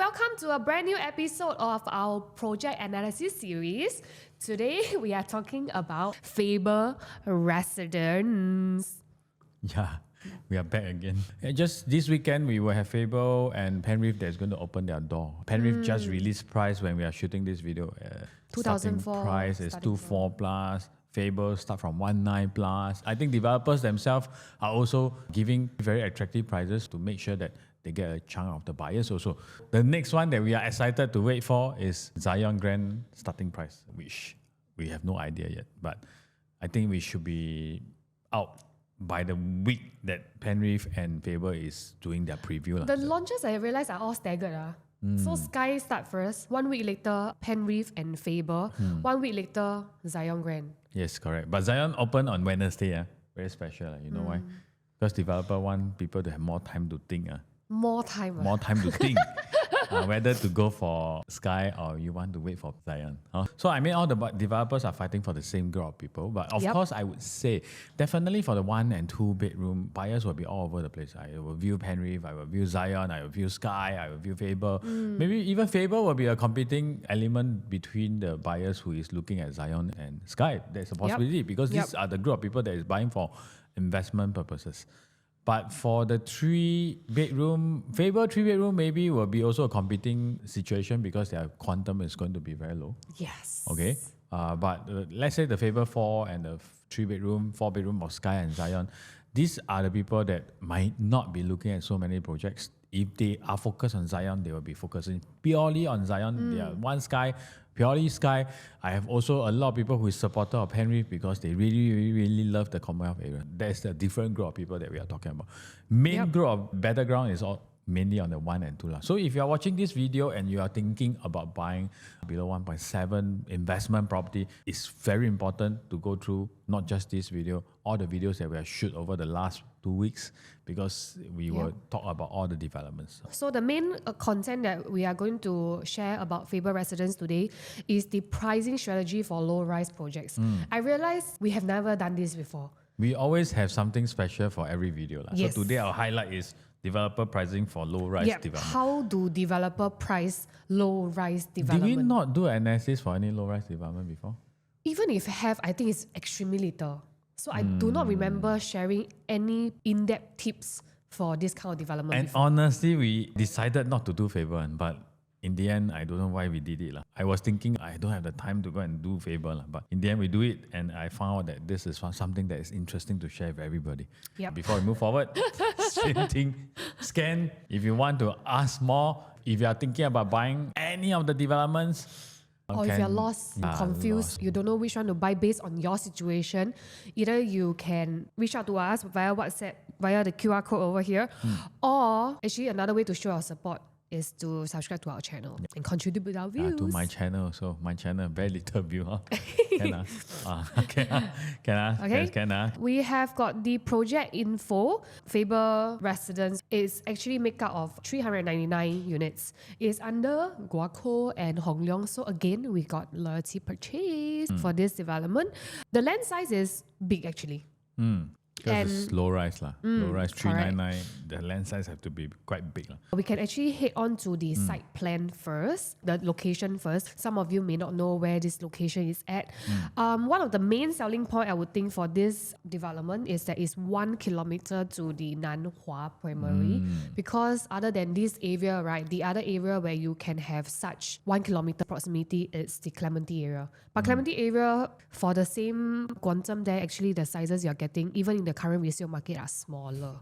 welcome to a brand new episode of our project analysis series. Today we are talking about Faber Residence. Yeah, we are back again. Just this weekend, we will have Faber and Penrith that's going to open their door. Penrith just released price when we are shooting this video. 2004 starting price is 24 plus. Faber start from 19 plus. I think developers themselves are also giving very attractive prices to make sure that they get a chunk of the buyers also. The next one that we are excited to wait for is Zion Grand starting price, which we have no idea yet. But I think we should be out by the week that Penrith and Faber is doing their preview. The launches I realized are all staggered. So Sky start first, 1 week later Penrith and Faber, 1 week later Zion Grand. Yes, correct. But Zion open on Wednesday. Very special. You know why? Because developer want people to have more time to think. More time. More time to think whether to go for Sky or you want to wait for Zion. So I mean, all the developers are fighting for the same group of people. But of course, I would say definitely for the 1 and 2 bedroom, buyers will be all over the place. I will view Penrith, I will view Zion, I will view Sky, I will view Faber. Maybe even Faber will be a competing element between the buyers who is looking at Zion and Sky. There's a possibility because these are the group of people that is buying for investment purposes. But for the 3-bedroom, Faber 3-bedroom maybe will be also a competing situation because their quantum is going to be very low. Yes. Okay. But let's say the Faber 4 and the 3-bedroom, 4-bedroom of Sky and Zion, these are the people that might not be looking at so many projects. If they are focused on Zion, they will be focusing purely on Zion. They are one Sky, purely Sky. I have also a lot of people who is supporter of Penrith because they really love the Commonwealth area. That's the different group of people that we are talking about. Main group of battleground is all mainly on the 1 and 2. So if you are watching this video and you are thinking about buying below 1.7 investment property, it's very important to go through not just this video, all the videos that we have shoot over the last 2 weeks because we will talk about all the developments. So the main content that we are going to share about Faber Residence today is the pricing strategy for low-rise projects. I realize we have never done this before. We always have something special for every video. Yes. So today our highlight is developer pricing for low-rise development. How do developer price low-rise development? Did we not do analysis for any low-rise development before? Even if have, I think it's extremely little. So I do not remember sharing any in-depth tips for this kind of development And before. honestly, we decided not to do Faber, but in the end, I don't know why we did it. I was thinking I don't have the time to go and do Faber, but in the end we do it, and I found out that this is something that is interesting to share with everybody. Before we move forward, same thing, scan. If you want to ask more, if you are thinking about buying any of the developments, or if you're lost, confused, you don't know which one to buy based on your situation, either you can reach out to us via WhatsApp, via the QR code over here, or actually another way to show our support is to subscribe to our channel and contribute with our views. To my channel, so my channel, very little view. Can We have got the project info. Faber Residence is actually made up of 399 units. It's under Guaco and Hong Leong. So again, we got loyalty purchase for this development. The land size is big actually. Because it's low rise. Low rise 399, the land size have to be quite big. We can actually head on to the site plan first, the location first. Some of you may not know where this location is at. One of the main selling point I would think for this development is that it's 1 kilometer to the Nanhua Primary. Because other than this area, right, the other area where you can have such 1 kilometer proximity is the Clementi area. But Clementi area, for the same quantum there, actually the sizes you're getting, even in the current resale market, are smaller.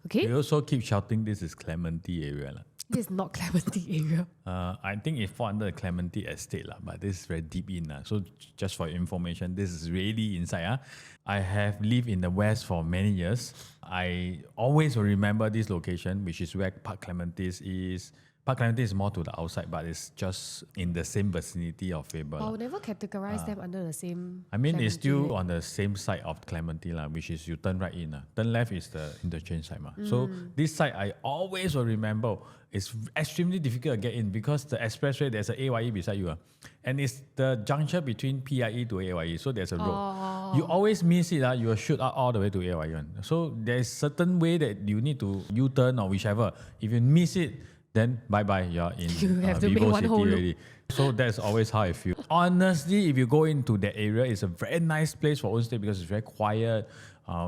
Okay? We also keep shouting this is Clementi area. This is not Clementi area. I think it falls under the Clementi estate, but this is very deep in. So just for your information, this is really inside. I have lived in the West for many years. I always will remember this location, which is where Park Clementi is. Park Clementi is more to the outside, but it's just in the same vicinity of Faber. I would never categorize them under the same. I mean, it's still Clementi. on the same side of Clementi, which is you turn right in. Turn left is the interchange side. So this side, I always will remember, it's extremely difficult to get in because the expressway, there's an AYE beside you. And it's the junction between PIE to AYE. So there's a road. You always miss it. You will shoot out all the way to AYE. So there's certain way that you need to U-turn or whichever. If you miss it, then bye-bye, you're in You have to make Vivo one City whole loop. already. So that's always how I feel. Honestly, if you go into that area, it's a very nice place for own stay because it's very quiet,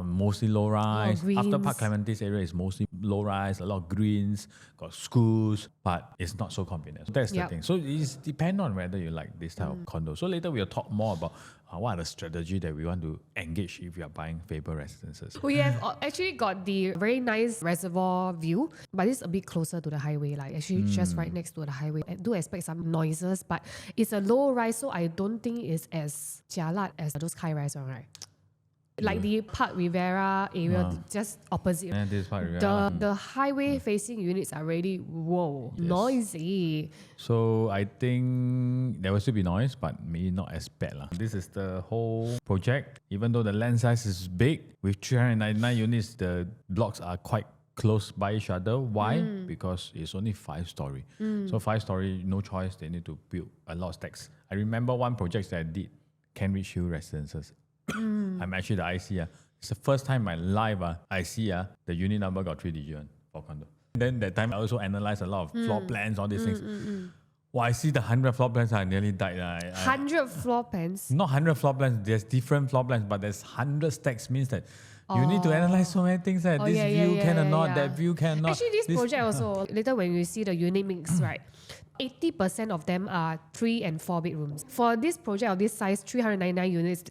mostly low-rise. After Park greens. Clementi's area is mostly low-rise, a lot of greens, got schools, but it's not so convenient. So that's the Yep. thing. So it's depend on whether you like this type of condo. So later we'll talk more about what are the strategy that we want to engage if you are buying Faber residences. We have actually got the very nice reservoir view, but it's a bit closer to the highway, like actually just right next to the highway. I do expect some noises, but it's a low rise, so I don't think it's as jialat as those high rise one, right? Like the Park Rivera area, just opposite. And this part, Rivera. The highway facing units are really noisy. So I think there will still be noise, but maybe not as bad lah. This is the whole project. Even though the land size is big, with 399 units, the blocks are quite close by each other. Why? Because it's only 5-story. So 5-story, no choice. They need to build a lot of stacks. I remember one project that I did, Kentridge Hill Residences. I'm actually the IC. It's the first time in my life I see the unit number got 3-digit for condo. Then that time I also analyzed a lot of floor plans, all these things. Well, I see the 100 floor plans, I nearly died. 100 floor plans. Not 100 floor plans, there's different floor plans, but there's 100 stacks means that you need to analyze so many things. This view cannot, that view cannot. Actually, this project also, later when you see the unit mix, right, 80% of them are 3 and 4 bedrooms. For this project of this size, 399 units,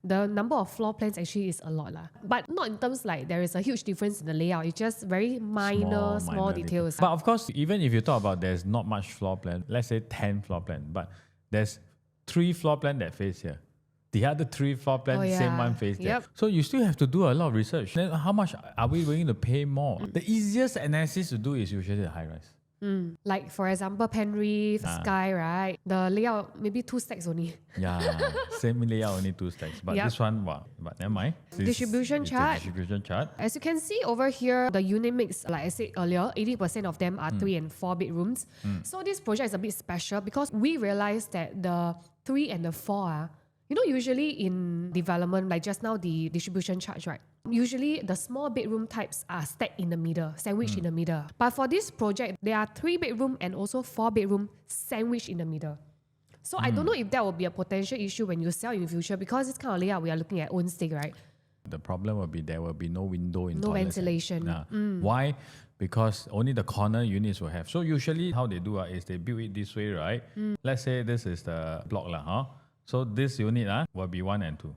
the number of floor plans actually is a lot lah. But not in terms like there is a huge difference in the layout. It's just very minor details. But of course, even if you talk about there's not much floor plan, let's say 10 floor plan, but there's 3 floor plan that face here. The other 3 floor plans, same one face there. So you still have to do a lot of research. Then how much are we willing to pay more? The easiest analysis to do is usually the high rise. Like for example, Penreef, Sky, right? The layout maybe 2 stacks only. Yeah, same layout, only 2 stacks. But this one, but never mind. Distribution chart. Distribution chart. As you can see over here, the unit mix, like I said earlier, 80% of them are 3 and 4 bedrooms. So this project is a bit special because we realized that the 3 and the 4 usually in development, like just now the distribution charge, right? Usually the small bedroom types are stacked in the middle, sandwiched in the middle. But for this project, there are 3 bedroom and also 4 bedroom sandwiched in the middle. So I don't know if that will be a potential issue when you sell in the future because this kind of layout we are looking at own stake, right? The problem will be there will be no window in No toilets. ventilation. Why? Because only the corner units will have. So usually how they do is they build it this way, right? Let's say this is the block lah, So this unit will be 1 and 2.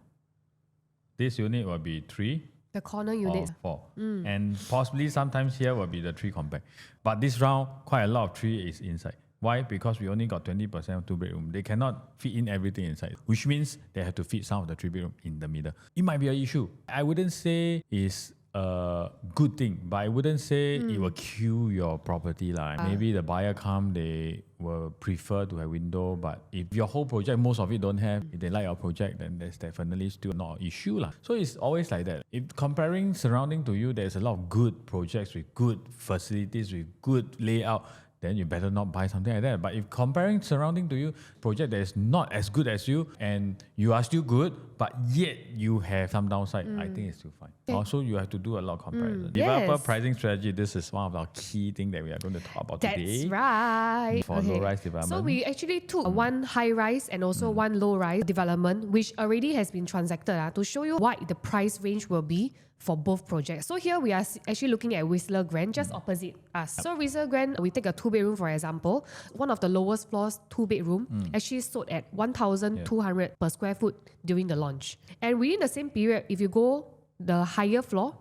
This unit will be 3. The corner units. Or 4. And possibly sometimes here will be the 3 compact. But this round, quite a lot of 3 is inside. Why? Because we only got 20% of 2 bedroom. They cannot fit in everything inside, which means they have to fit some of the 3 bedroom in the middle. It might be an issue. I wouldn't say it's a good thing, but I wouldn't say it will kill your property. Maybe the buyer they will prefer to have window, but if your whole project, most of it don't have, if they like your project, then there's definitely still not an issue. So it's always like that. If comparing surrounding to you, there's a lot of good projects with good facilities, with good layout, then you better not buy something like that. But if comparing surrounding to you, project that is not as good as you, and you are still good, but yet you have some downside, I think it's still fine. Also, you have to do a lot of comparison. Developer pricing strategy, this is one of our key things that we are going to talk about today. That's right. For low-rise development. So we actually took one high-rise and also one low-rise development, which already has been transacted to show you what the price range will be for both projects. So here we are actually looking at Whistler Grand, just opposite us. So Whistler Grand, we take a 2-bedroom for example. One of the lowest floors, 2-bedroom, actually sold at 1,200 per square foot during the launch. And within the same period, if you go the higher floor,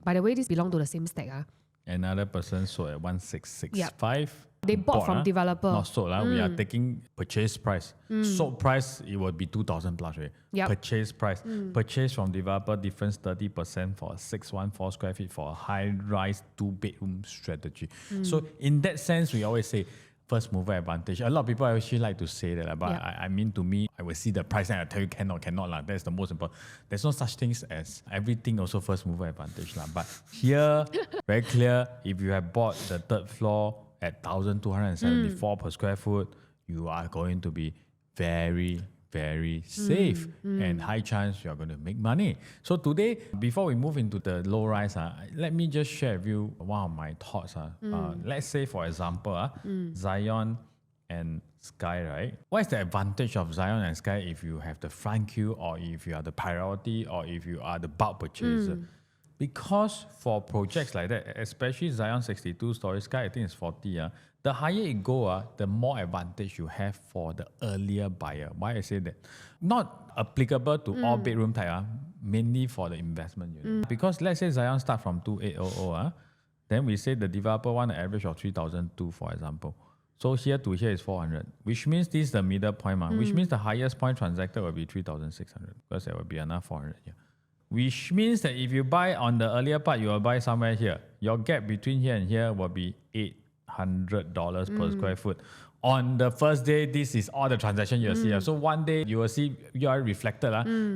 by the way, this belongs to the same stack. Another person sold at 1,665. They bought from developer. Not sold. We are taking purchase price. Sold price, it would be 2,000 plus. Right? Purchase price. Purchase from developer, difference 30% for a 614 square feet for a high-rise 2-bedroom strategy. So in that sense, we always say first mover advantage. A lot of people actually like to say that, but I mean to me, I will see the price and I tell you cannot. That's the most important. There's no such things as everything also first mover advantage. But here, very clear, if you have bought the 3rd floor at 1,274 per square foot, you are going to be very, very safe and high chance you're going to make money. So today, before we move into the low rise, let me just share with you one of my thoughts. Let's say, for example, Zion and Sky, right? What is the advantage of Zion and Sky if you have the front queue, or if you are the priority, or if you are the bulk purchaser? Because for projects like that, especially Zion 62-story, Sky I think it's 40, the higher it go, the more advantage you have for the earlier buyer. Why I say that? Not applicable to all bedroom type, mainly for the investment unit. Because let's say Zion start from 2800, then we say the developer want an average of 3,002, for example. So here to here is 400, which means this is the middle point, which means the highest point transacted will be 3,600, because there will be another 400 here. Which means that if you buy on the earlier part, you will buy somewhere here. Your gap between here and here will be $800 per square foot. On the first day, this is all the transaction you'll see. So one day you will see you are reflected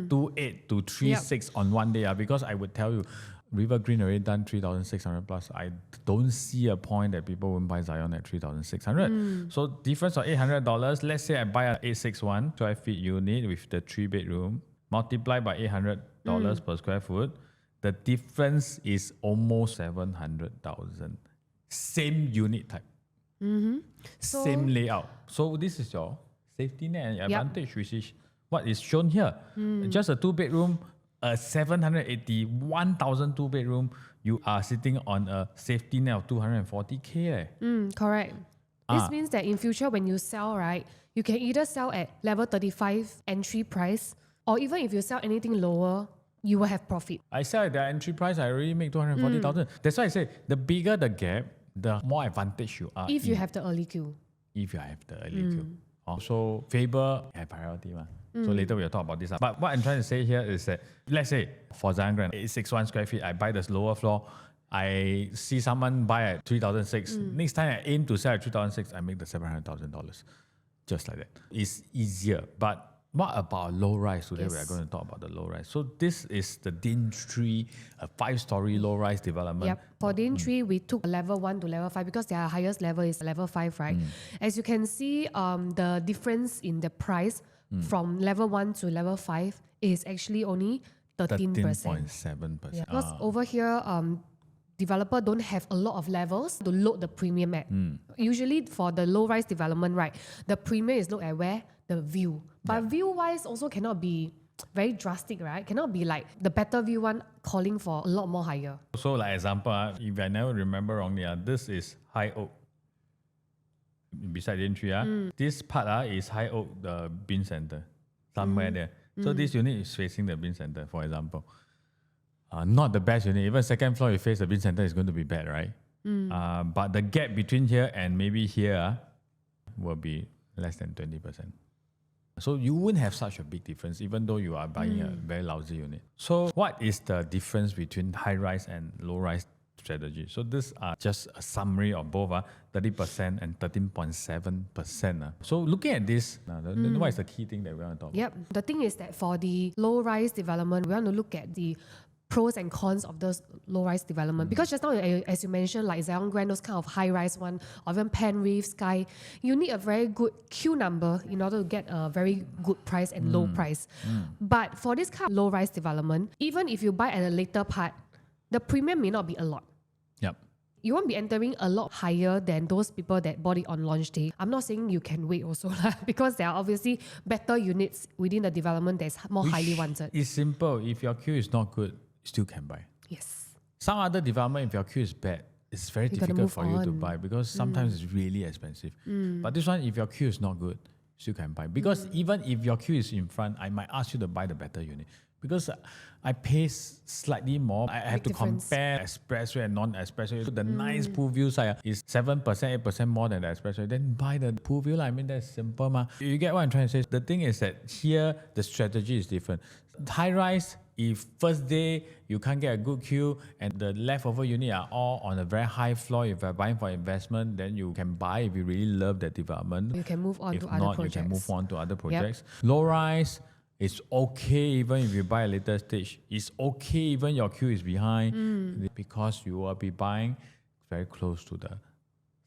28 to 36 on one day. Because I would tell you, River Green already done 3,600 plus. I don't see a point that people won't buy Zion at 3,600. So difference of $800. Let's say I buy an 861 square feet unit with the 3-bedroom, multiply by $800 per square foot. The difference is almost 700,000. Same unit type, same layout. So this is your safety net and advantage, which is what is shown here. Just a 2-bedroom. A 781,000 2-bedroom, you are sitting on a safety net of 240K. Correct. This means that in future when you sell, right, you can either sell at level 35 entry price, or even if you sell anything lower, you will have profit. I sell at the entry price, I already make 240,000. That's why I say the bigger the gap, the more advantage you are. If you have the early queue. If you have the early queue. Also, Faber have priority. So later we'll talk about this. But what I'm trying to say here is that, let's say for Zion Grand, 861 square feet, I buy this lower floor. I see someone buy at 3,006. Next time I aim to sell at 3,006, I make the $700,000. Just like that. It's easier. But what about low rise? Today we are going to talk about the low rise. So this is the Din 3, a 5-story low rise development. Yep. For Din 3, we took level 1 to level 5 because their highest level is level 5, right? As you can see, the difference in the price from level 1 to level 5 is actually only 13%. 13.7%. Yeah. Because over here, developer don't have a lot of levels to load the premium at. Usually for the low-rise development, right, the premium is looked at where? The view. But view-wise also cannot be very drastic, right? Cannot be like the better view one calling for a lot more higher. So like example, if I never remember wrongly, this is High Oak. Beside the entry, this part is High Oak, the bin center, somewhere there. So this unit is facing the bin center, for example. Not the best unit. Even second floor, you face the bin center, is going to be bad, right? But the gap between here and maybe here will be less than 20%. So you wouldn't have such a big difference, even though you are buying a very lousy unit. So what is the difference between high-rise and low-rise strategy? So these are just a summary of both 30% and 13.7%. So looking at this, what is the key thing that we want to talk about? Yep. The thing is that for the low-rise development, we want to look at the pros and cons of those low-rise development. Because just now, as you mentioned, like Zion Grand, those kind of high-rise one, or even Penreef, Sky, you need a very good queue number in order to get a very good price and low price. But for this kind of low-rise development, even if you buy at a later part, the premium may not be a lot. Yep. You won't be entering a lot higher than those people that bought it on launch day. I'm not saying you can wait also because there are obviously better units within the development that's more highly wanted. It's simple. If your queue is not good, you still can buy. Yes. Some other development, if your queue is bad, it's very difficult for you to buy because sometimes it's really expensive. But this one, if your queue is not good, you still can buy. Because even if your queue is in front, I might ask you to buy the better unit. Because I pay slightly more. I have to compare expressway and non-expressway. So the nice pool view side is 7%, 8% more than the expressway. Then buy the pool view. I mean, that's simple. You get what I'm trying to say? The thing is that here, the strategy is different. High-rise, if first day you can't get a good queue and the leftover unit are all on a very high floor, if you're buying for investment, then you can buy if you really love that development. You can move on to other projects. If not, you can move on to other projects. Low-rise, it's okay even if you buy a later stage. It's okay even your queue is behind because you will be buying very close to the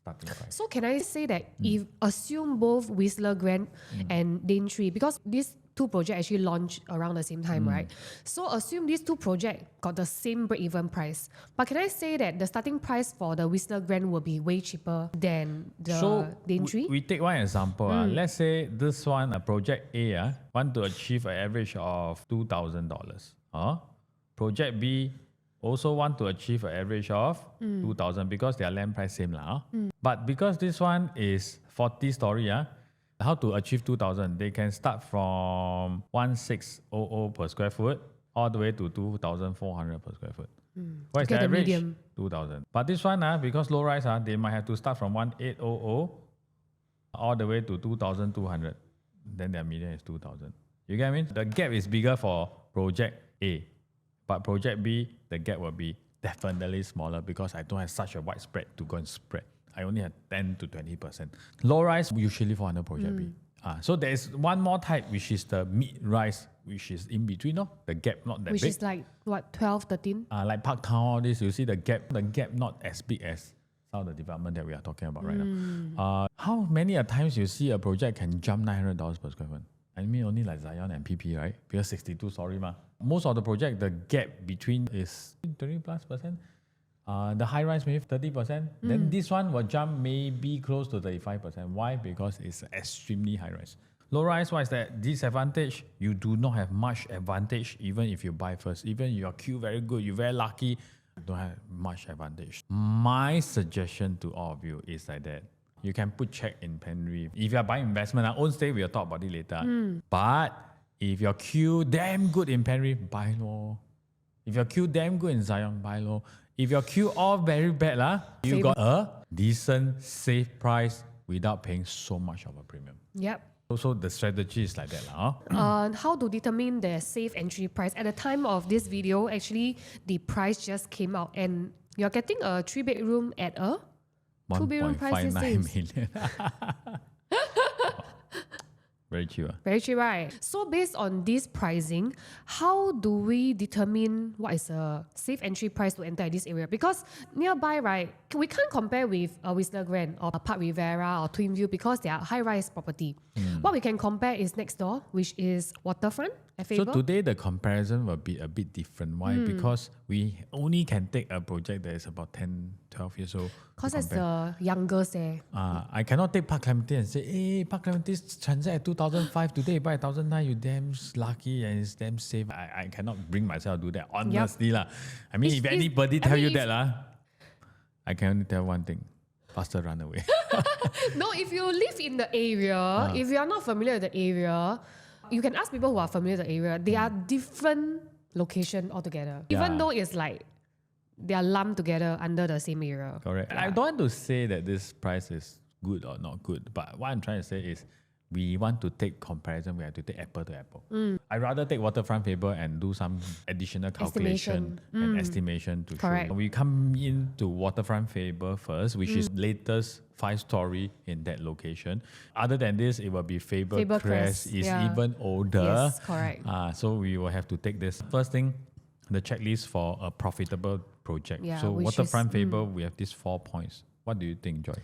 starting price. So can I say that if assume both Whistler Grand and Daintree, because these two projects actually launched around the same time, right? So assume these two projects got the same break-even price. But can I say that the starting price for the Whistler Grand will be way cheaper than the Daintree? We take one example. Let's say this one, project A, want to achieve an average of $2,000. Project B also want to achieve an average of 2,000 because their land price same lah. But because this one is 40-story, how to achieve 2,000? They can start from 1,600 per square foot all the way to 2,400 per square foot. What is the average? 2,000. But this one, because low rise, they might have to start from 1,800 all the way to 2,200. Then their median is 2,000. You get what I mean? The gap is bigger for project A. But project B, the gap will be definitely smaller because I don't have such a wide spread to go and spread. I only have 10 to 20%. Low rise usually for under project B. So there is one more type, which is the mid rise, which is in between, the gap not that Which big. is like what, 12, 13? Like Parktown, all this, you see the gap not as big as some of the development that we are talking about right now. How many a times you see a project can jump $900 per square foot? I mean only like Zion and PP, right? Because 62 story ma. Most of the project, the gap between is 20+%. The high rise maybe 30%. Then this one will jump maybe close to 35%. Why? Because it's extremely high rise. Low rise, what is that? Disadvantage, you do not have much advantage even if you buy first. Even your queue very good, you're very lucky, you don't have much advantage. My suggestion to all of you is like that. You can put check in Penry. If you are buying investment, own stay, we'll talk about it later. But if your queue damn good in Penry, buy low. If your queue damn good in Zion, buy low. If your queue all very bad, you got a decent, safe price without paying so much of a premium. Yep. So the strategy is like that. How to determine the safe entry price? At the time of this video, actually, the price just came out and you're getting a 3-bedroom at a 2-bedroom price 1.59 million. Very cheap. Very cheap, right? So based on this pricing, how do we determine what is a safe entry price to enter this area? Because nearby, right, we can't compare with Whistler Grand or Park Rivera or Twin View because they are high-rise property. What we can compare is next door, which is Waterfront Faber. So today the comparison will be a bit different. Why? Because we only can take a project that is about 10, 12 years old. Because that's the youngest there. I cannot take Park Clementi and say, hey, Park Clementi transact at 2005, today you buy 1,009, you damn lucky and it's damn safe. I cannot bring myself to do that, honestly. I mean, if anybody tell you that, I can only tell one thing. Faster run away. No, if you live in the area, if you are not familiar with the area, you can ask people who are familiar with the area. They are different location altogether. Even though it's like they are lumped together under the same area. Correct. I don't want to say that this price is good or not good, but what I'm trying to say is we want to take comparison, we have to take apple to apple. I'd rather take Waterfront Faber and do some additional calculation and estimation to show. We come into Waterfront Faber first, which is latest 5-story in that location. Other than this, it will be Faber Crest is even older. Yes, correct. So we will have to take this. First thing, the checklist for a profitable project. So Waterfront Faber, we have these 4 points. What do you think, Joy?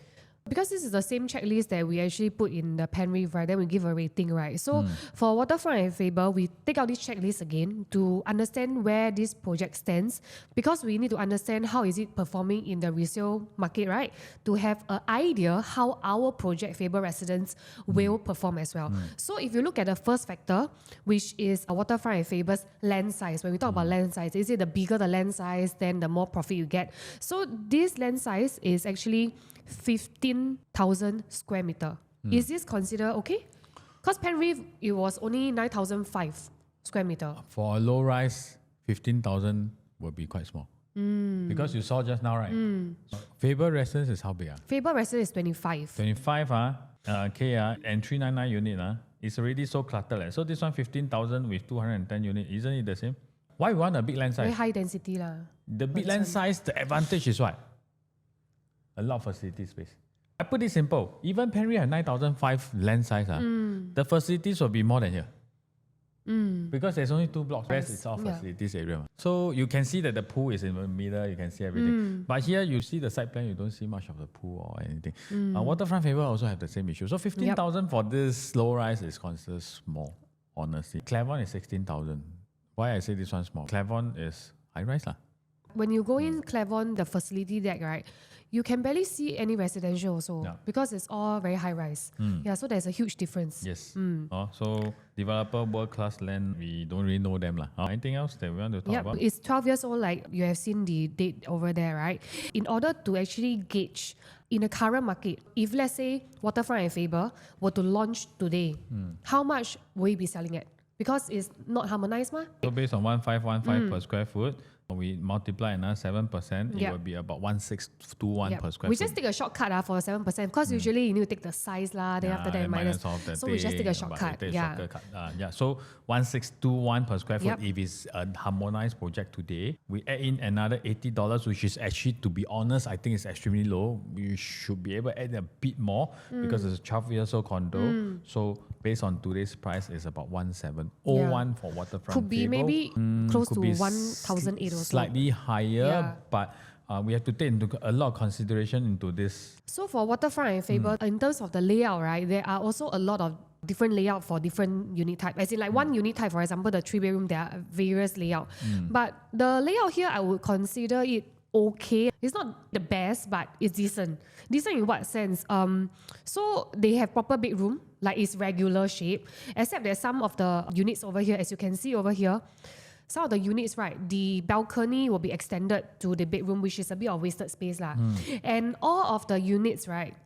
Because this is the same checklist that we actually put in the Penry, right? Then we give a rating, right? So for Waterfront and Faber, we take out this checklist again to understand where this project stands, because we need to understand how is it performing in the resale market, right? To have an idea how our project, Faber Residence, will perform as well. So if you look at the first factor, which is Waterfront and Faber's land size. When we talk about land size, is it the bigger the land size, then the more profit you get? So this land size is actually 15,000 square meter. Is this considered okay? Because Penry, it was only 9,005 square meter. For a low rise, 15,000 will be quite small. Because you saw just now, right? Faber Residence is how big? Faber Residence is 25. 25 and 399 unit. It's already so cluttered. So this one 15,000 with 210 unit, isn't it the same? Why we want a big land size? Very high density lah. The big land size, the advantage is what? A lot of facility space. I put it simple. Even Penry has 9,005 land size. The facilities will be more than here. Because there's only 2 blocks. Rest is all facilities area. So you can see that the pool is in the middle. You can see everything. But here you see the site plan. You don't see much of the pool or anything. Waterfront Faber also have the same issue. So 15,000 for this low rise is considered small. Honestly, Clavon is 16,000. Why I say this one small? Clavon is high rise lah. When you go in Clavon, the facility deck, right, you can barely see any residential also because it's all very high rise. Yeah, so there's a huge difference. Yes. So developer world class land, we don't really know them lah. Anything else that we want to talk about? It's 12 years old, like you have seen the date over there, right? In order to actually gauge in the current market, if let's say Waterfront and Faber were to launch today, how much will you be selling at? Because it's not harmonized, ma? So based on 1,515 per square foot, we multiply another 7%, it will be about 1,621 per square we foot. just take a shortcut for 7% because usually you need to take the size lah, then after that minus off the so we just take a shortcut. So 1,621 per square foot. If it's a harmonized project today, we add in another $80, which is actually, to be honest, I think it's extremely low. We should be able to add a bit more because it's a 12 years old condo. So based on today's price, it's about 1,701 for Waterfront. Could be maybe close to 1,008 or so. Slightly higher, but we have to take into a lot of consideration into this. So for Waterfront and Faber, in terms of the layout, right, there are also a lot of different layout for different unit type. As in like one unit type, for example, the 3-bedroom, there are various layout. But the layout here, I would consider it okay. It's not the best, but it's decent. Decent in what sense? So they have proper bedroom, like it's regular shape, except that some of the units over here, as you can see over here, some of the units, right, the balcony will be extended to the bedroom, which is a bit of wasted space lah. And all of the units, right,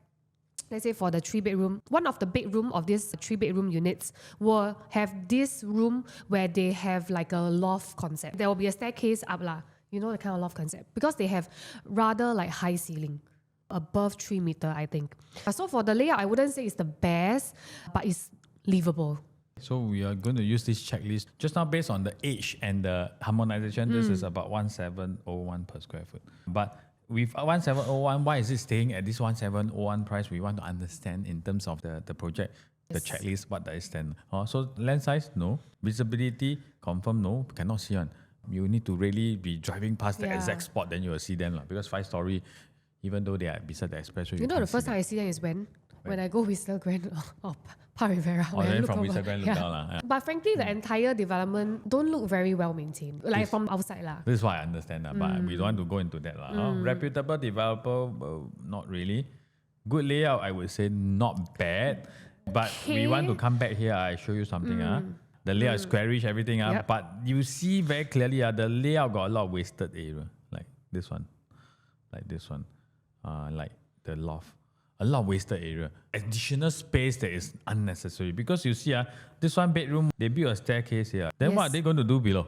let's say for the 3-bedroom, one of the bedroom of these 3-bedroom units will have this room where they have like a loft concept. There will be a staircase up lah. You know the kind of loft concept, because they have rather like high ceiling, above 3 meter, I think. So for the layout, I wouldn't say it's the best, but it's livable. So we are going to use this checklist just now based on the age and the harmonization. This is about 1,701 per square foot. But with 1,701, why is it staying at this 1,701 price? We want to understand in terms of the project, the checklist, what does it stand. So land size, no. Visibility, confirm, no. Cannot see on. You need to really be driving past the exact spot, then you will see them. Because 5-story, even though they are beside the expressway. You know the first time I see them is when I go Whistler Grand or Park Rivera. Then from Whistler Grand look down. But frankly, the entire development don't look very well maintained, like from outside lah. This is why I understand but we don't want to go into that reputable developer, not really. Good layout, I would say not bad. But we want to come back here. I show you something. The layout is squarish, everything. But you see very clearly the layout got a lot of wasted area. Like this one. Like this one. Like the loft. A lot of wasted area. Additional space that is unnecessary. Because you see, this 1-bedroom, they build a staircase here. Then what are they going to do below?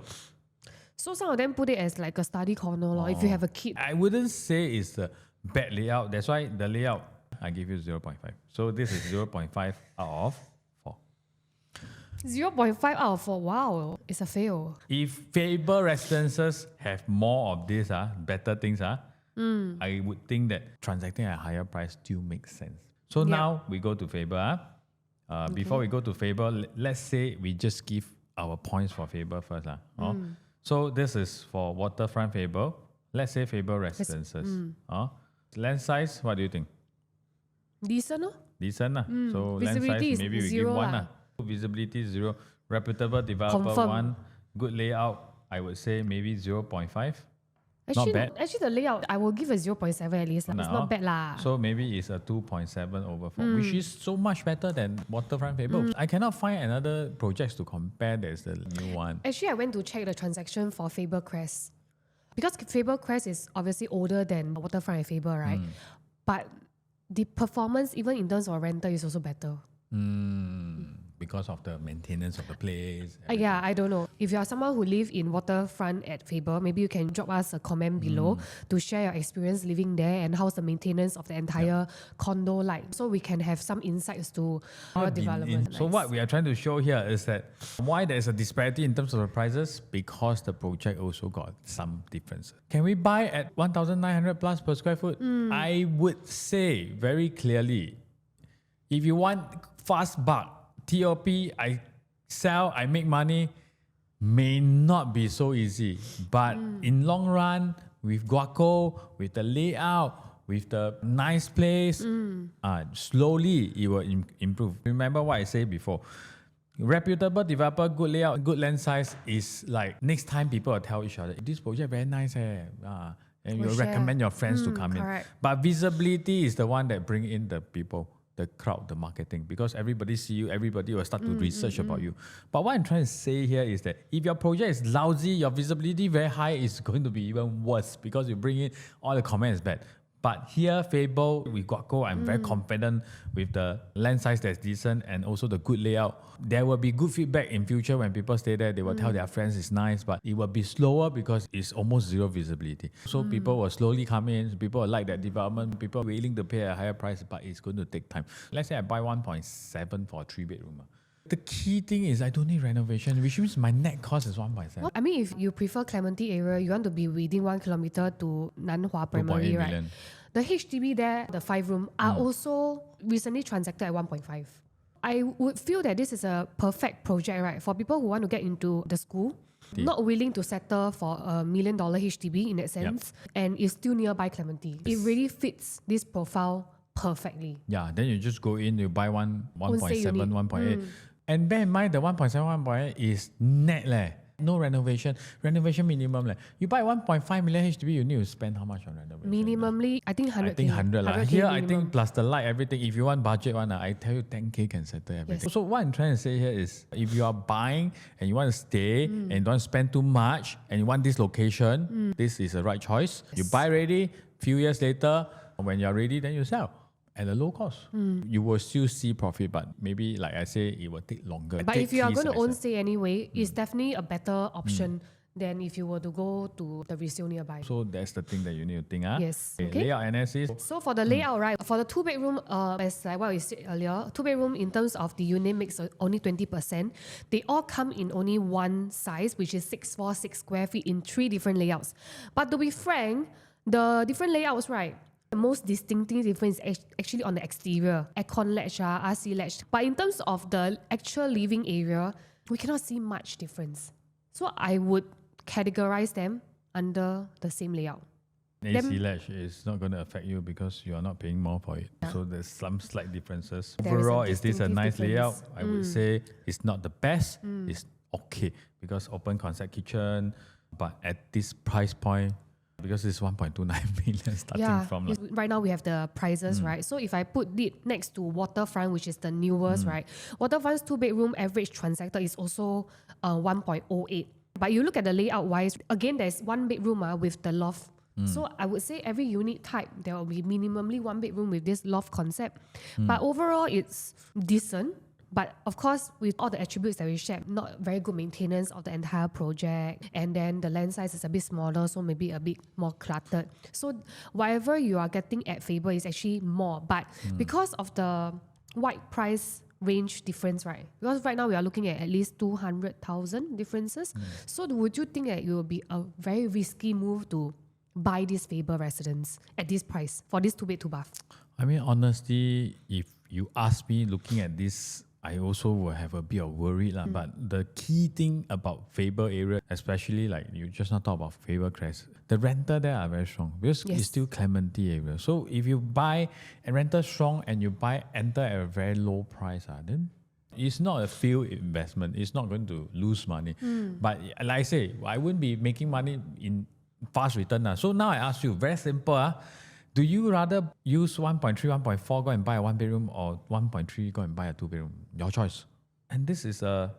So some of them put it as like a study corner if you have a kid. I wouldn't say it's a bad layout. That's why the layout, I give you 0.5. So this is 0.5 out of 4. 0.5 out of 4. Wow, it's a fail. If Faber Residences have more of this, better things, I would think that transacting at a higher price still makes sense. So now we go to Faber. Before we go to Faber, let's say we just give our points for Faber first. So this is for Waterfront Faber. Let's say Faber Residences. Land size, what do you think? Decent, no? Decent. So land size, maybe we give 1. Visibility 0. Reputable developer 1. Good layout, I would say maybe 0.5. Actually, not bad. Actually, the layout, I will give a 0.7 at least. It's not bad lah. So maybe it's a 2.7 over 4, which is so much better than Waterfront Faber. I cannot find another projects to compare that's the new one. Actually, I went to check the transaction for Faber Crest. Because Faber Crest is obviously older than Waterfront and Faber, right? But the performance, even in terms of rental, is also better. Because of the maintenance of the place. Yeah, I don't know. If you are someone who live in Waterfront at Faber, maybe you can drop us a comment below to share your experience living there and how's the maintenance of the entire condo like, so we can have some insights to our development. So what we are trying to show here is that why there is a disparity in terms of the prices, because the project also got some difference. Can we buy at 1,900 plus per square foot? I would say very clearly, if you want fast buck, TOP, I sell, I make money, may not be so easy. But in long run, with Guaco, with the layout, with the nice place, slowly it will improve. Remember what I said before. Reputable developer, good layout, good land size is like next time people will tell each other, this project very nice and you'll recommend your friends to come in. But visibility is the one that bring in the people, the crowd, the marketing, because everybody see you, everybody will start to research about you. But what I'm trying to say here is that if your project is lousy, your visibility very high, it's going to be even worse because you bring in all the comments bad. But here, Faber with Guaco, I'm very confident with the land size that's decent and also the good layout. There will be good feedback in future when people stay there. They will tell their friends it's nice, but it will be slower because it's almost zero visibility. So people will slowly come in. People will like that development. People are willing to pay a higher price, but it's going to take time. Let's say I buy 1.7 for a 3-bedroom. The key thing is I don't need renovation, which means my net cost is 1.7. Well, I mean, if you prefer Clementi area, you want to be within 1 kilometer to Nanhua Primary, right? Million. The HDB there, the 5-room, are also recently transacted at 1.5. I would feel that this is a perfect project, right, for people who want to get into the school, not willing to settle for $1 million HDB in that sense, and is still nearby Clementi. It really fits this profile perfectly. Yeah, then you just go in, you buy 1.7, 1.8. And bear in mind, the 1.7, 1.8 is net leh. No renovation. Renovation minimum leh. You buy 1.5 million HDB, you need to spend how much on renovation? Minimally, I think 100K. I think 100 lah. 100K Here, minimum. I think plus the light, everything. If you want budget one, I tell you 10K can settle everything. Yes. So what I'm trying to say here is, if you are buying and you want to stay and you don't spend too much and you want this location, this is the right choice. Yes. You buy ready, few years later, when you're ready, then you sell. At a low cost. You will still see profit, but maybe, like I say, it will take longer. But if you are going to own stay anyway, it's definitely a better option than if you were to go to the resale nearby. So that's the thing that you need to think. Yes. Okay. Layout analysis. So for the layout, right, for the 2-bedroom, as like what we said earlier, 2-bedroom in terms of the unit mix only 20%. They all come in only one size, which is 646 square feet in 3 different layouts. But to be frank, the different layouts, right, the most distinctive difference is actually on the exterior, aircon latch, RC latch. But in terms of the actual living area, we cannot see much difference. So I would categorize them under the same layout. AC latch is not going to affect you because you are not paying more for it. Yeah. So there's some slight differences. Overall, is this a nice layout? I would say it's not the best. It's okay because open concept kitchen, but at this price point, because it's 1.29 million starting from. Right now we have the prices, right? So if I put it next to Waterfront, which is the newest, right? Waterfront's 2-bedroom average transactor is also 1.08. But you look at the layout wise, again, there's 1 bedroom with the loft. So I would say every unit type, there will be minimally 1 bedroom with this loft concept. But overall, it's decent. But of course, with all the attributes that we shared, not very good maintenance of the entire project. And then the land size is a bit smaller, so maybe a bit more cluttered. So whatever you are getting at Faber is actually more. But because of the wide price range difference, right? Because right now we are looking at least 200,000 differences. So would you think that it will be a very risky move to buy this Faber residence at this price for this 2-bed, 2-bath? I mean, honestly, if you ask me looking at this, I also will have a bit of worry. But the key thing about Faber area, especially like you just not talk about Faber Crest, the rental there are very strong because it's still Clementi area. So if you buy and rental strong and you enter at a very low price, then it's not a field investment. It's not going to lose money. But like I say, I wouldn't be making money in fast return. So now I ask you, very simple. Do you rather use 1.3, 1.4, go and buy a 1-bedroom or 1.3, go and buy a 2-bedroom? Your choice. And this is a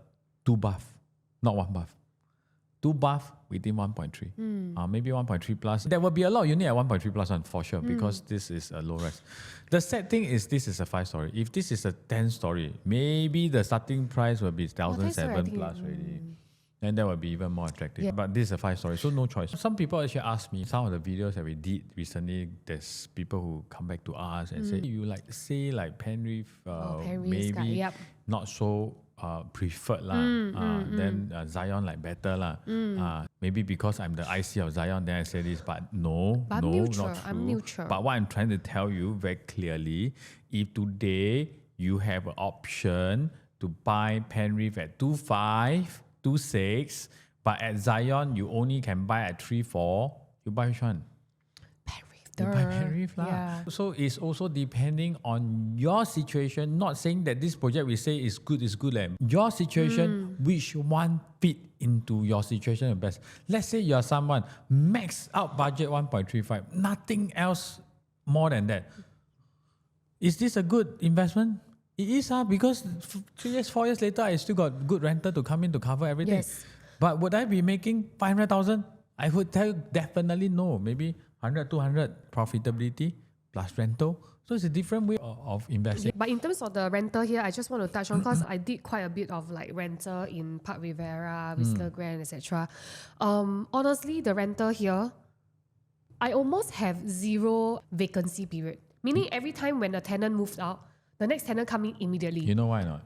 2-bath, not 1-bath. 2-bath within 1.3. Maybe 1.3 plus. There will be a lot of unit at 1.3 plus one for sure because this is a low rise. The sad thing is this is a 5-story. If this is a 10-story, maybe the starting price will be 1,007 plus already. And that would be even more attractive. Yeah. But this is a 5-story, so no choice. Some people actually ask me, some of the videos that we did recently, there's people who come back to us and say, you like Penrith, maybe not so preferred then Zion like better maybe because I'm the IC of Zion, then I say this, but no, not true. I'm neutral. But what I'm trying to tell you very clearly, if today you have an option to buy Penrith at 2.5, 2.6, but at Zion you only can buy at 3.4. You buy which one? You buy Penrith lah. Yeah. So it's also depending on your situation. Not saying that this project we say is good. Your situation, which one fit into your situation the best. Let's say you are someone max out budget 1.35, nothing else more than that. Is this a good investment? It is because 3 years, 4 years later, I still got good renter to come in to cover everything. Yes. But would I be making 500,000? I would tell you definitely no. Maybe 100, 200 profitability plus rental. So it's a different way of investing. But in terms of the rental here, I just want to touch on because I did quite a bit of like rental in Park Rivera, Whistler Grand, etc. Honestly, the rental here, I almost have zero vacancy period. Meaning every time when a tenant moves out, the next tenant coming immediately. You know why not?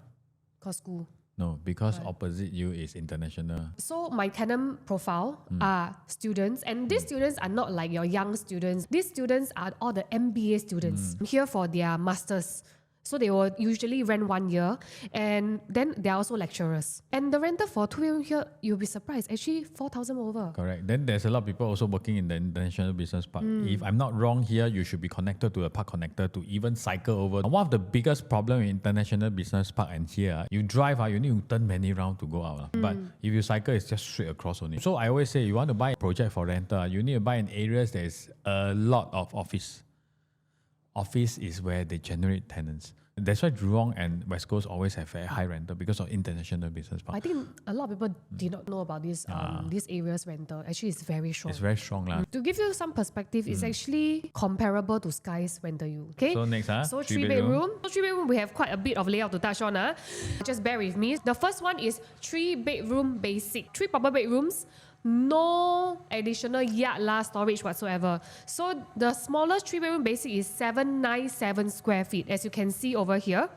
Because school. No, because opposite you is international. So my tenant profile are students, and these students are not like your young students. These students are all the MBA students here for their masters. So they will usually rent 1 year, and then they are also lecturers. And the rental for 2 years here, you'll be surprised, actually 4,000 over. Correct. Then there's a lot of people also working in the international business park. If I'm not wrong here, you should be connected to a park connector to even cycle over. One of the biggest problem in international business park and here, you drive, you need to turn many rounds to go out. But if you cycle, it's just straight across only. So I always say, you want to buy a project for rental, you need to buy in areas that is a lot of office. Office is where they generate tenants. That's why Jurong and West Coast always have a high rental because of international business park. I think a lot of people did not know about this area's rental. Actually, it's very strong. It's very strong. To give you some perspective, it's actually comparable to Sky's rental yield. Okay? So next, so 3 bedroom. So 3 bedroom, we have quite a bit of layout to touch on. Just bear with me. The first one is 3 bedroom basic. 3 proper bedrooms. No additional yard storage whatsoever. So the smallest 3 bedroom basic is 797 square feet. As you can see over here,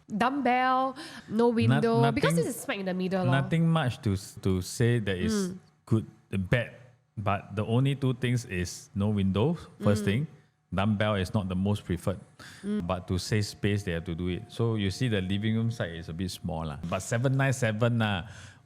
dumbbell, no window, because this is smack in the middle. Nothing much to say that is good, bad. But the only two things is no windows. First thing, dumbbell is not the most preferred. But to save space, they have to do it. So you see the living room side is a bit small. But 797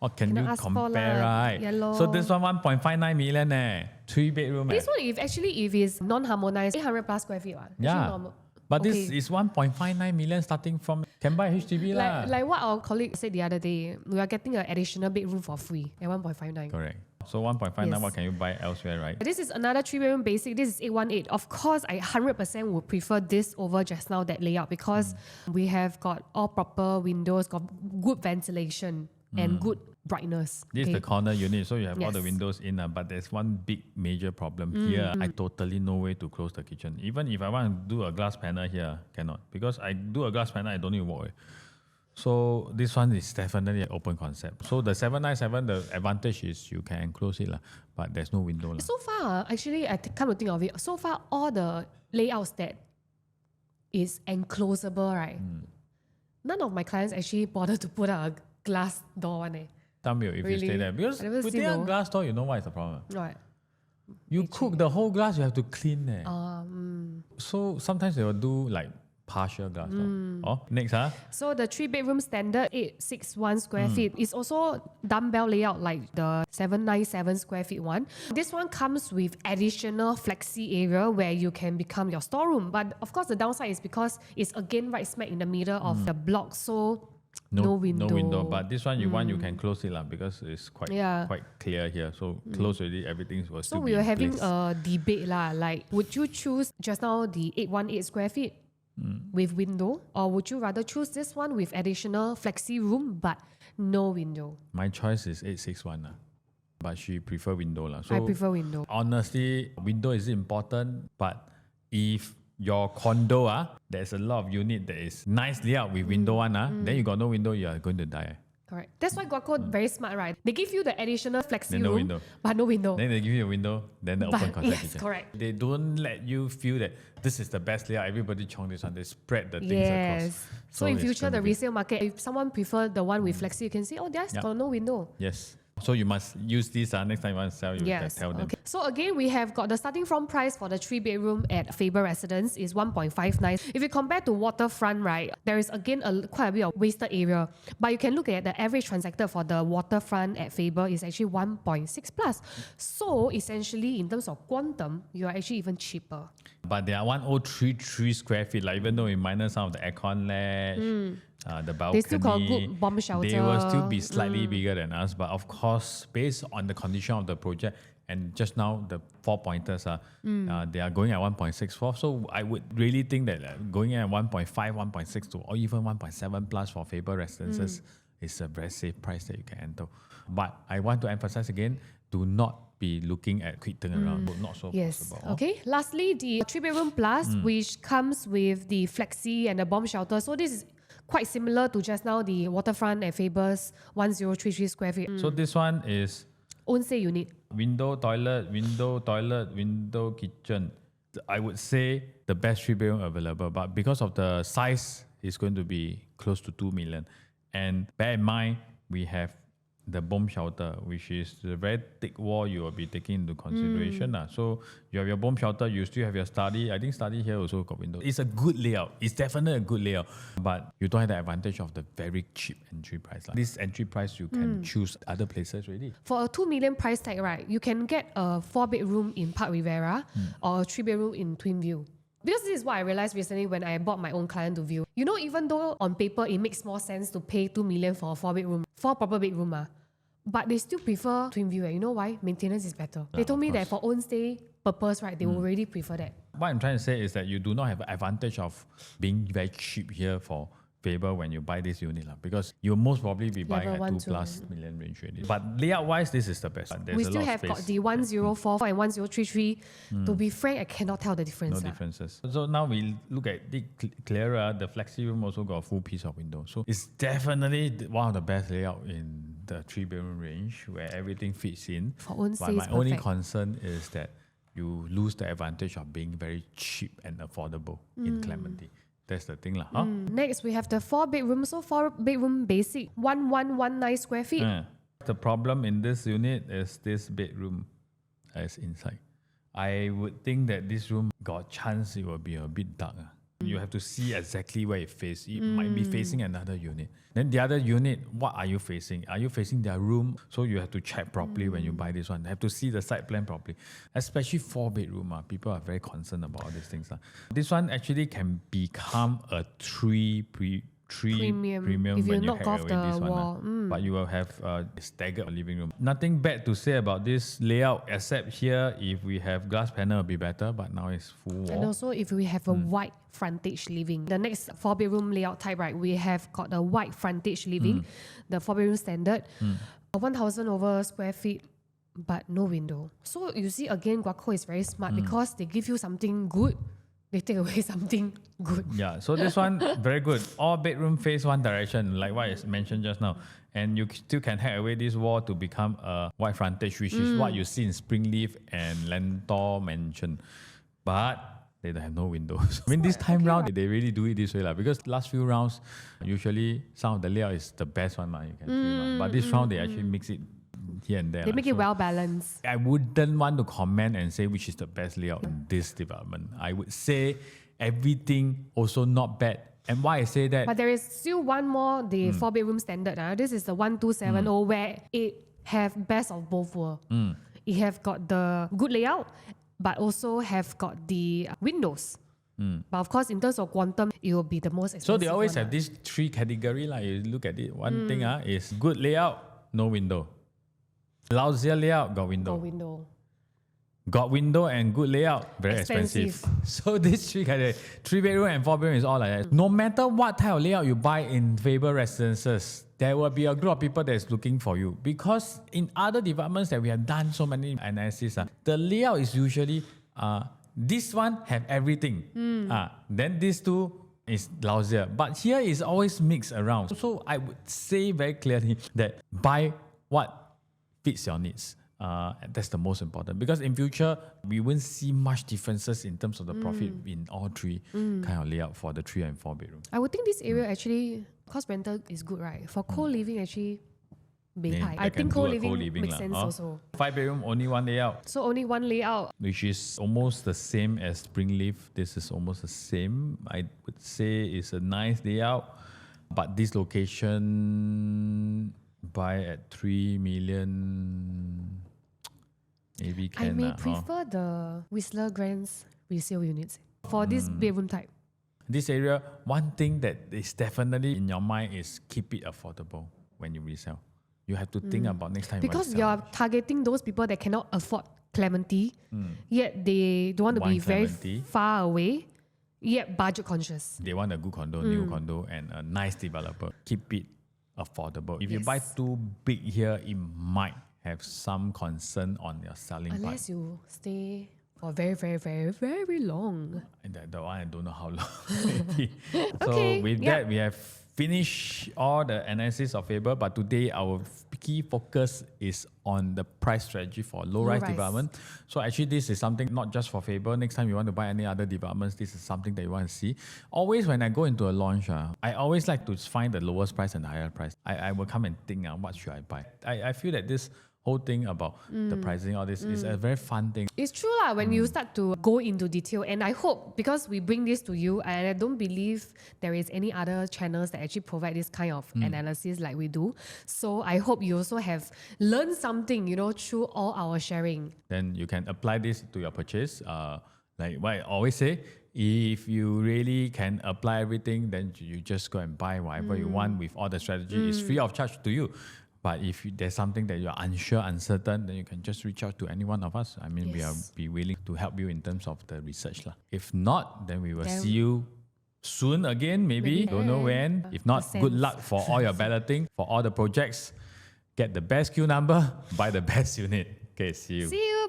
what can you compare, right? So this one 1.59 million 3 bedroom. This one if it's non-harmonized, 800 plus square feet. Yeah. But this is 1.59 million starting from, can buy HDB like what our colleague said the other day, we are getting an additional bedroom for free at 1.59. Correct. So 1.59, what can you buy elsewhere, right? This is another 3 bedroom basic. This is 818. Of course, I 100% would prefer this over just now that layout because we have got all proper windows, got good ventilation and good brightness. This is the corner unit, so you have all the windows in, but there's one big major problem here. I totally no way to close the kitchen. Even if I want to do a glass panel here, cannot. Because I do a glass panel, I don't need to walk away. So this one is definitely an open concept. So the 797, the advantage is you can enclose it, but there's no window. So far, actually, I come to think of it, so far all the layouts that is enclosable, right? None of my clients actually bother to put out a glass door one. Tell me if you stay there. Because putting a glass door, you know what is the problem? Right. You cook the whole glass, you have to clean. So sometimes they will do like partial glass door. Next, So the 3 bedroom standard 861 square feet is also dumbbell layout like the 797 square feet one. This one comes with additional flexi area where you can become your storeroom. But of course the downside is because it's again right smack in the middle of the block. So no window. No window. But this one you want, you can close it because it's quite clear here. So close already, everything was So we were having a debate like would you choose just now the 818 square feet with window, or would you rather choose this one with additional flexi room but no window? My choice is 861. But she prefer window. So I prefer window. Honestly, window is important, but if your condo, there's a lot of unit that is nice layout with window then you got no window, you are going to die. Correct. That's why Guaco very smart, right? They give you the additional flexi room, window. but no window. Then they give you a window, then the open concept kitchen. Correct. They don't let you feel that this is the best layout. Everybody chong this one. They spread the things across. So in future, the resale market, if someone prefer the one with flexi, you can say, there's got no window. Yes. So you must use this next time you want to sell, you can tell them. Okay. So again, we have got the starting from price for the 3-bedroom at Faber Residence is 1.59. If you compare to Waterfront, right, there is again quite a bit of wasted area. But you can look at the average transacted for the Waterfront at Faber is actually 1.6 plus. So essentially, in terms of quantum, you are actually even cheaper. But they are 1033 square feet, like even though we minus some of the aircon ledge, the balcony, They still got a good bomb shelter. they will still be slightly bigger than us. But of course, based on the condition of the project, and just now the 4 pointers are, they are going at 1.64. So I would really think that going at 1.5, 1.6 to or even 1.7 plus for Faber Residences is a very safe price that you can enter. But I want to emphasize again, do not be looking at quick turnaround. Not so possible. Okay. Lastly, the 3-bedroom plus, which comes with the flexi and the bomb shelter. So this is quite similar to just now the Waterfront at Faber's 1033 square feet. So this one is own stay unit. Window, toilet, window, kitchen. I would say the best 3-bedroom available, but because of the size, it's going to be close to 2 million. And bear in mind, we have the bomb shelter, which is the very thick wall you will be taking into consideration. So you have your bomb shelter, you still have your study. I think study here also got window. It's a good layout. It's definitely a good layout, but you don't have the advantage of the very cheap entry price. This entry price, you can choose other places already. For a 2 million price tag, right, you can get a 4-bedroom in Park Rivera or a 3-bedroom in Twin View. Because this is what I realized recently when I bought my own client to view. You know, even though on paper it makes more sense to pay 2 million for a 4-bedroom, 4 proper bedroom, but they still prefer Twin View. You know why? Maintenance is better. They told me that for own stay purpose, right, they will already prefer that. What I'm trying to say is that you do not have an advantage of being very cheap here for Faber when you buy this unit, because you'll most probably be buying at 2+ million range already. But layout wise, this is the best. We still have got the 1044 and 1033. To be frank, I cannot tell the difference. No differences. So now we look at it clearer. The flexi room also got a full piece of window. So it's definitely one of the best layout in the 3-bedroom range where everything fits in. For own but my only concern is that you lose the advantage of being very cheap and affordable in Clementi. That's the thing. Next, we have the 4-bedroom. So 4-bedroom basic, 1119 square feet. The problem in this unit is this bedroom is inside. I would think that this room got chance it will be a bit dark. You have to see exactly where it faces. It might be facing another unit. Then the other unit, what are you facing? Are you facing their room? So you have to check properly when you buy this one. You have to see the site plan properly. Especially 4-bedroom. People are very concerned about all these things. This one actually can become a premium if you when you knock hack off away the this wall. one. But you will have a staggered living room. Nothing bad to say about this layout, except here, if we have glass panel, it'll be better, but now it's full wall. And also, if we have a white frontage living. The next 4-bedroom layout type, right, we have got the white frontage living, the 4-bedroom standard, 1,000 over square feet, but no window. So you see, again, Guaco is very smart because they give you something good, they take away something good. Yeah, so this one, very good. All bedroom face one direction, like what I mentioned just now. And you still can hack away this wall to become a white frontage, which is what you see in Springleaf and Lentor Mansion. But they don't have no windows. I mean, this time round, they really do it this way. Because last few rounds, usually some of the layout is the best one. You can see, but this round, they actually mix it here and there. They make it well balanced. I wouldn't want to comment and say which is the best layout in this development. I would say everything also not bad. And why I say that? But there is still one more, the 4-bedroom standard. This is the 1270 where it have best of both worlds. It have got the good layout, but also have got the windows. But of course, in terms of quantum, it will be the most expensive. So they always have these 3 categories. Like you look at it, one thing is good layout, no window. Lousier layout, got window. Got window and good layout, very expensive. So this 3 categories, 3-bedroom and 4-bedroom is all like that. No matter what type of layout you buy in Faber Residences, there will be a group of people that is looking for you. Because in other developments that we have done so many analysis, the layout is usually, this one have everything. Then these two is lousier. But here is always mixed around. So I would say very clearly that buy what fits your needs. That's the most important, because in future we won't see much differences in terms of the profit in all 3 kind of layout for the 3 and 4 bedroom. I would think this area actually, cost rental is good, right? For co-living, actually, Beihai. I that can think do a co-living makes lah, sense also. 5-bedroom, only one layout, So only one layout. which is almost the same as Springleaf. This is almost the same. I would say it's a nice layout, but this location buy at 3 million, maybe I can. may prefer the Whistler Grand's resale units for this bedroom type. This area, one thing that is definitely in your mind is keep it affordable when you resell. You have to think about next time. Because you're targeting those people that cannot afford Clementi, yet they don't want to Want be very Clementi. far away, yet budget conscious. They want a good condo, new condo, and a nice developer. Keep it affordable. If you buy too big here, it might have some concern on your selling part. Unless you stay for very, very, very, very long. And that one I don't know how long. Maybe. Okay, So with yeah. that, we have finished all the analysis of Faber, but today our key focus is on the price strategy for low-rise Low-rise. development. So actually this is something not just for Faber. Next time you want to buy any other developments, this is something that you want to see. Always when I go into a launch, I always like to find the lowest price and the higher price. I will come and think, what should I buy? I feel that this whole thing about the pricing, all this is a very fun thing. It's true lah when you start to go into detail, and I hope because we bring this to you, and I don't believe there is any other channels that actually provide this kind of analysis like we do. So I hope you also have learned something, through all our sharing. Then you can apply this to your purchase. Like what I always say, if you really can apply everything, then you just go and buy whatever you want with all the strategy. It's free of charge to you. But if there's something that you're unsure, uncertain, then you can just reach out to any one of us. I mean, we are be willing to help you in terms of the research lah. If not, then we will see you soon again, maybe. Don't know when. If not, good luck for all your balloting, for all the projects. Get the best queue number, buy the best unit. Okay, see you. See you.